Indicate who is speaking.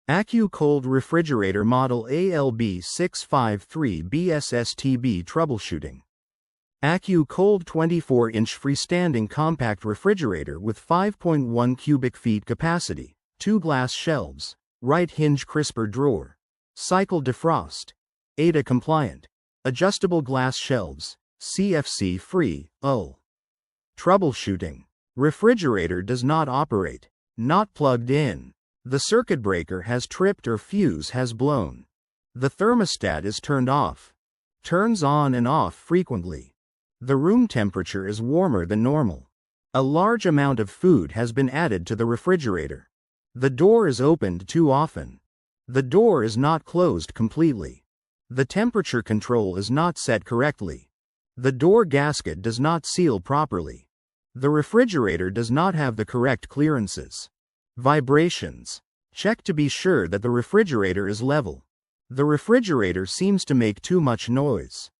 Speaker 1: AccuCold refrigerator model ALB653BSSTB troubleshooting. AccuCold 24-inch freestanding compact refrigerator with 5.1 cubic feet capacity, 2 glass shelves, right hinge crisper drawer, cycle defrost, ADA compliant, adjustable glass shelves, CFC free, UL. Troubleshooting. Refrigerator does not operate. Not plugged in. The circuit breaker has tripped or fuse has blown. The thermostat is turned off. Turns on and off frequently. The room temperature is warmer than normal. A large amount of food has been added to the refrigerator. The door is opened too often. The door is not closed completely. The temperature control is not set correctly. The door gasket does not seal properly. The refrigerator does not have the correct clearances. Vibrations. Check to be sure that the refrigerator is level. The refrigerator seems to make too much noise.